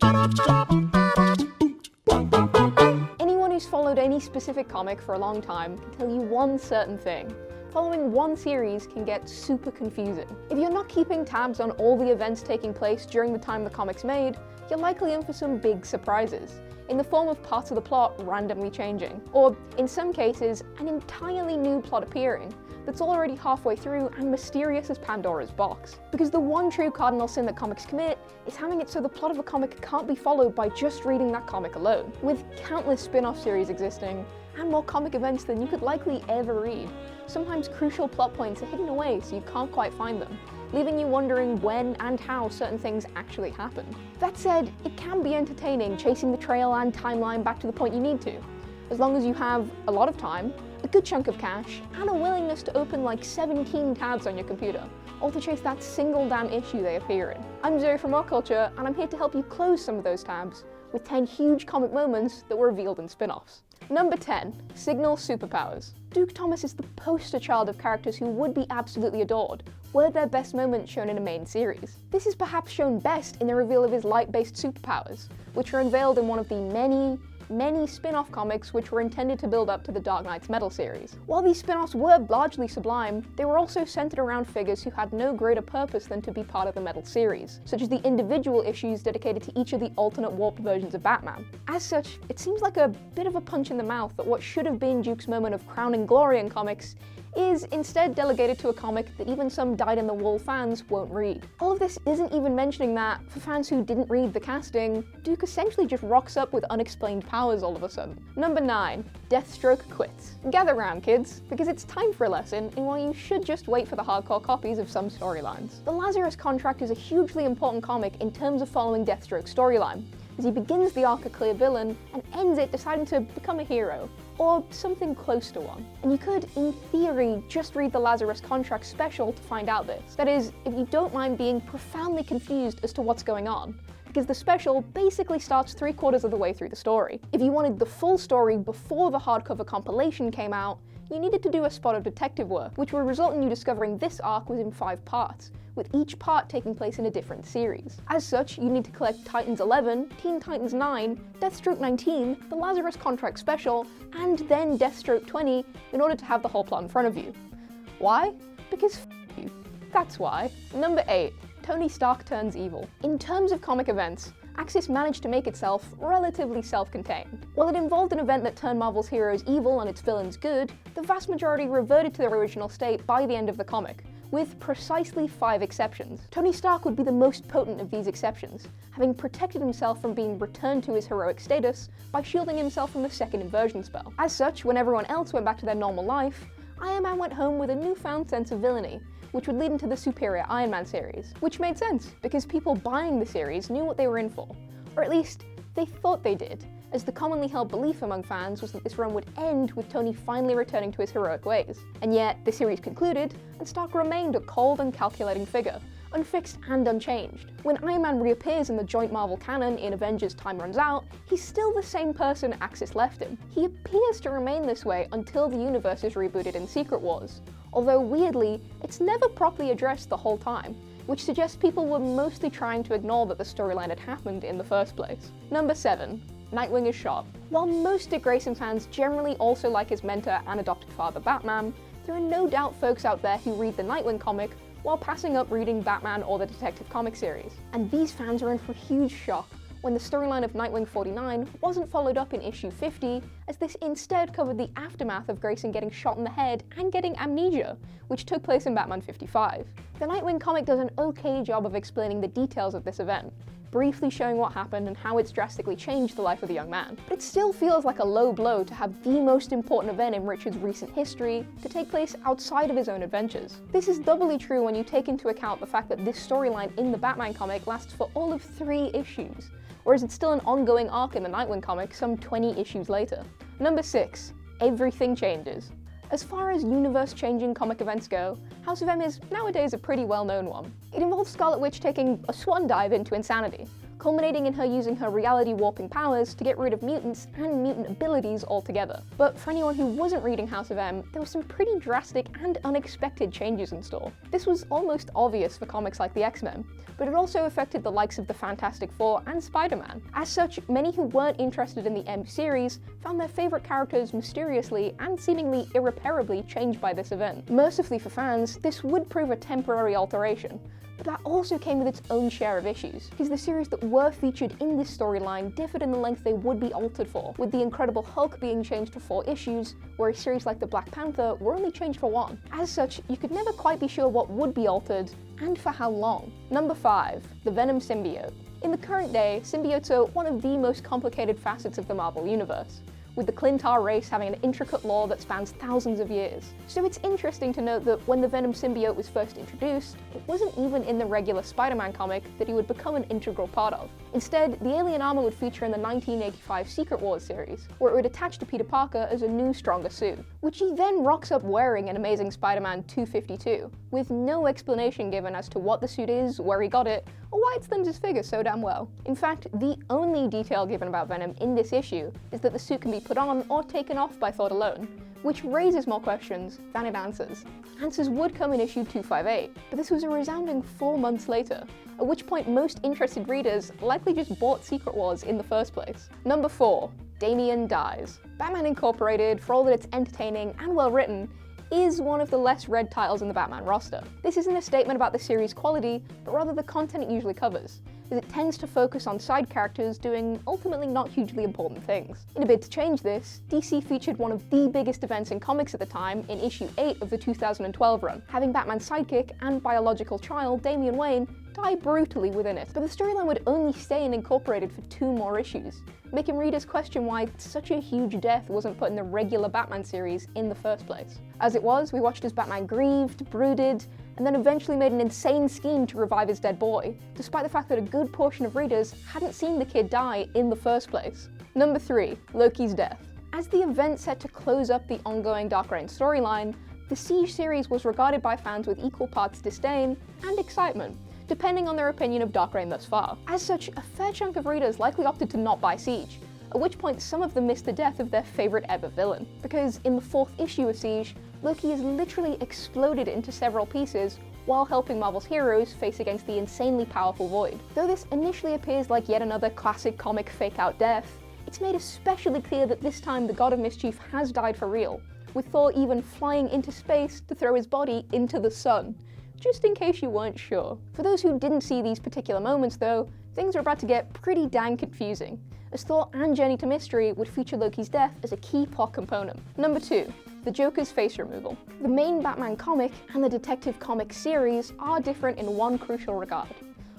Anyone who's followed any specific comic for a long time can tell you one certain thing. Following one series can get super confusing. If you're not keeping tabs on all the events taking place during the time the comic's made, you're likely in for some big surprises, in the form of parts of the plot randomly changing, or, in some cases, an entirely new plot appearing that's already halfway through and mysterious as Pandora's box. Because the one true cardinal sin that comics commit is having it so the plot of a comic can't be followed by just reading that comic alone. With countless spin-off series existing, and more comic events than you could likely ever read, sometimes crucial plot points are hidden away so you can't quite find them, leaving you wondering when and how certain things actually happened. That said, it can be entertaining chasing the trail and timeline back to the point you need to, as long as you have a lot of time, a good chunk of cash, and a willingness to open like 17 tabs on your computer, all to chase that single damn issue they appear in. I'm Zoe from Our Culture, and I'm here to help you close some of those tabs with 10 huge comic moments that were revealed in spin-offs. Number 10. Signal Superpowers. Duke Thomas is the poster child of characters who would be absolutely adored, were their best moments shown in a main series. This is perhaps shown best in the reveal of his light-based superpowers, which were unveiled in one of the many spin-off comics which were intended to build up to the Dark Knight's Metal series. While these spin-offs were largely sublime, they were also centered around figures who had no greater purpose than to be part of the Metal series, such as the individual issues dedicated to each of the alternate warped versions of Batman. As such, it seems like a bit of a punch in the mouth that what should have been Duke's moment of crowning glory in comics is instead delegated to a comic that even some dyed-in-the-wool fans won't read. All of this isn't even mentioning that, for fans who didn't read the casting, Duke essentially just rocks up with unexplained powers all of a sudden. Number 9. DEATHSTROKE quits. Gather round, kids, because it's time for a lesson in why you should just wait for the hardcore copies of some storylines. The Lazarus Contract is a hugely important comic in terms of following Deathstroke's storyline, as he begins the arc a clear villain and ends it deciding to become a hero, or something close to one. And you could, in theory, just read the Lazarus Contract special to find out this. That is, if you don't mind being profoundly confused as to what's going on, because the special basically starts 3/4 of the way through the story. If you wanted the full story before the hardcover compilation came out, you needed to do a spot of detective work, which would result in you discovering this arc was in 5 parts, with each part taking place in a different series. As such, you need to collect Titans 11, Teen Titans 9, Deathstroke 19, the Lazarus Contract Special, and then Deathstroke 20 in order to have the whole plot in front of you. Why? Because f*** you. That's why. Number 8. Tony Stark turns evil. In terms of comic events, Axis managed to make itself relatively self-contained. While it involved an event that turned Marvel's heroes evil and its villains good, the vast majority reverted to their original state by the end of the comic, with precisely 5 exceptions. Tony Stark would be the most potent of these exceptions, having protected himself from being returned to his heroic status by shielding himself from the second inversion spell. As such, when everyone else went back to their normal life, Iron Man went home with a newfound sense of villainy, which would lead into the superior Iron Man series. Which made sense, because people buying the series knew what they were in for, or at least, they thought they did, as the commonly held belief among fans was that this run would end with Tony finally returning to his heroic ways. And yet, the series concluded, and Stark remained a cold and calculating figure, unfixed and unchanged. When Iron Man reappears in the joint Marvel canon in Avengers Time Runs Out, he's still the same person Axis left him. He appears to remain this way until the universe is rebooted in Secret Wars, although weirdly, it's never properly addressed the whole time, which suggests people were mostly trying to ignore that the storyline had happened in the first place. Number 7. Nightwing is shot. While most Dick Grayson fans generally also like his mentor and adopted father Batman, there are no doubt folks out there who read the Nightwing comic while passing up reading Batman or the Detective comic series. And these fans are in for huge shock when the storyline of Nightwing 49 wasn't followed up in issue 50, as this instead covered the aftermath of Grayson getting shot in the head and getting amnesia, which took place in Batman 55. The Nightwing comic does an okay job of explaining the details of this event, briefly showing what happened and how it's drastically changed the life of the young man. But it still feels like a low blow to have the most important event in Richard's recent history to take place outside of his own adventures. This is doubly true when you take into account the fact that this storyline in the Batman comic lasts for all of 3 issues, whereas it's still an ongoing arc in the Nightwing comic some 20 issues later. Number 6. Everything changes. As far as universe-changing comic events go, House of M is nowadays a pretty well-known one. It involves Scarlet Witch taking a swan dive into insanity, culminating in her using her reality warping powers to get rid of mutants and mutant abilities altogether. But for anyone who wasn't reading House of M, there were some pretty drastic and unexpected changes in store. This was almost obvious for comics like the X-Men, but it also affected the likes of the Fantastic Four and Spider-Man. As such, many who weren't interested in the M series found their favourite characters mysteriously and seemingly irreparably changed by this event. Mercifully for fans, this would prove a temporary alteration, but that also came with its own share of issues, because the series that were featured in this storyline differed in the length they would be altered for, with the Incredible Hulk being changed for 4 issues, where a series like the Black Panther were only changed for 1. As such, you could never quite be sure what would be altered, and for how long. Number 5. The Venom symbiote. In the current day, symbiotes are one of the most complicated facets of the Marvel Universe, with the Clintar race having an intricate lore that spans thousands of years. So it's interesting to note that when the Venom symbiote was first introduced, it wasn't even in the regular Spider-Man comic that he would become an integral part of. Instead, the alien armor would feature in the 1985 Secret Wars series, where it would attach to Peter Parker as a new, stronger suit, which he then rocks up wearing in Amazing Spider-Man 252, with no explanation given as to what the suit is, where he got it, or why it slims his figure so damn well. In fact, the only detail given about Venom in this issue is that the suit can be put on or taken off by thought alone, which raises more questions than it answers. Answers would come in issue 258, but this was a resounding 4 months later, at which point most interested readers likely just bought Secret Wars in the first place. Number 4. Damian dies. Batman Incorporated, for all that it's entertaining and well written, is one of the less read titles in the Batman roster. This isn't a statement about the series' quality, but rather the content it usually covers, as it tends to focus on side characters doing ultimately not hugely important things. In a bid to change this, DC featured one of the biggest events in comics at the time in issue 8 of the 2012 run, having Batman's sidekick and biological child, Damian Wayne, die brutally within it. But the storyline would only stay in Incorporated for 2 more issues, making readers question why such a huge death wasn't put in the regular Batman series in the first place. As it was, we watched as Batman grieved, brooded, and then eventually made an insane scheme to revive his dead boy, despite the fact that a good portion of readers hadn't seen the kid die in the first place. Number 3. Loki's death. As the event set to close up the ongoing Dark Reign storyline, the Siege series was regarded by fans with equal parts disdain and excitement, depending on their opinion of Dark Reign thus far. As such, a fair chunk of readers likely opted to not buy Siege, at which point some of them missed the death of their favourite ever villain, because in the 4th issue of Siege, Loki is literally exploded into several pieces while helping Marvel's heroes face against the insanely powerful Void. Though this initially appears like yet another classic comic fake-out death, it's made especially clear that this time the God of Mischief has died for real, with Thor even flying into space to throw his body into the sun, just in case you weren't sure. For those who didn't see these particular moments though, things are about to get pretty dang confusing, as Thor and Journey to Mystery would feature Loki's death as a key plot component. Number 2. The Joker's face removal. The main Batman comic and the Detective Comics series are different in one crucial regard: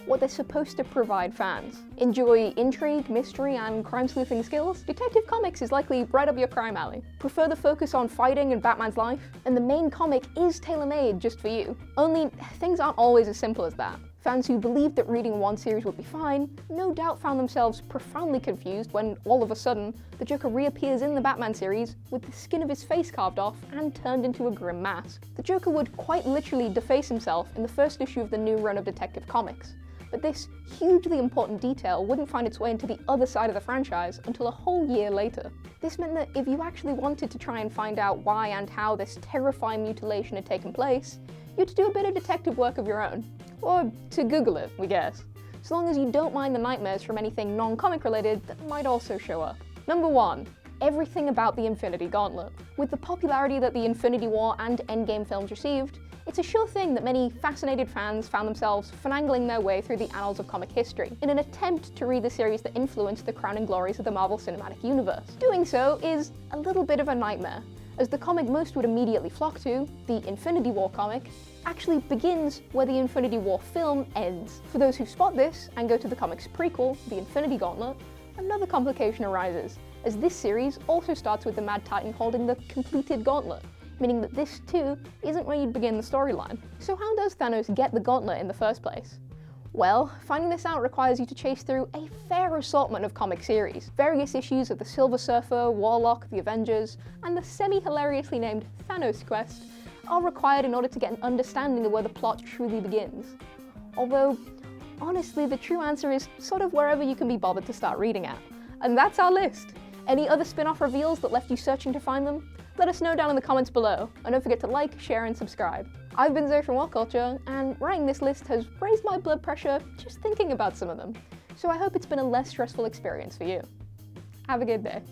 what they're supposed to provide fans. Enjoy intrigue, mystery, and crime-sleuthing skills? Detective Comics is likely right up your crime alley. Prefer the focus on fighting and Batman's life? And the main comic is tailor-made just for you. Only, things aren't always as simple as that. Fans who believed that reading one series would be fine, no doubt found themselves profoundly confused when, all of a sudden, the Joker reappears in the Batman series with the skin of his face carved off and turned into a grim mask. The Joker would quite literally deface himself in the first issue of the new run of Detective Comics, but this hugely important detail wouldn't find its way into the other side of the franchise until a whole year later. This meant that if you actually wanted to try and find out why and how this terrifying mutilation had taken place, you had to do a bit of detective work of your own. Or to Google it, we guess. So long as you don't mind the nightmares from anything non-comic related that might also show up. Number 1. Everything about the Infinity Gauntlet. With the popularity that the Infinity War and Endgame films received, it's a sure thing that many fascinated fans found themselves finagling their way through the annals of comic history in an attempt to read the series that influenced the crowning glories of the Marvel Cinematic Universe. Doing so is a little bit of a nightmare, as the comic most would immediately flock to, the Infinity War comic, actually begins where the Infinity War film ends. For those who spot this and go to the comic's prequel, the Infinity Gauntlet, another complication arises, as this series also starts with the Mad Titan holding the completed gauntlet, meaning that this too isn't where you'd begin the storyline. So how does Thanos get the gauntlet in the first place? Well, finding this out requires you to chase through a fair assortment of comic series. Various issues of the Silver Surfer, Warlock, the Avengers, and the semi-hilariously named Thanos Quest are required in order to get an understanding of where the plot truly begins. Although, Honestly, the true answer is sort of wherever you can be bothered to start reading at. And that's our list. Any other spin-off reveals that left you searching to find them? Let us know down in the comments below, and don't forget to like, share, and subscribe. I've been Zoe from What Culture, and writing this list has raised my blood pressure just thinking about some of them, so I hope it's been a less stressful experience for you. Have a good day.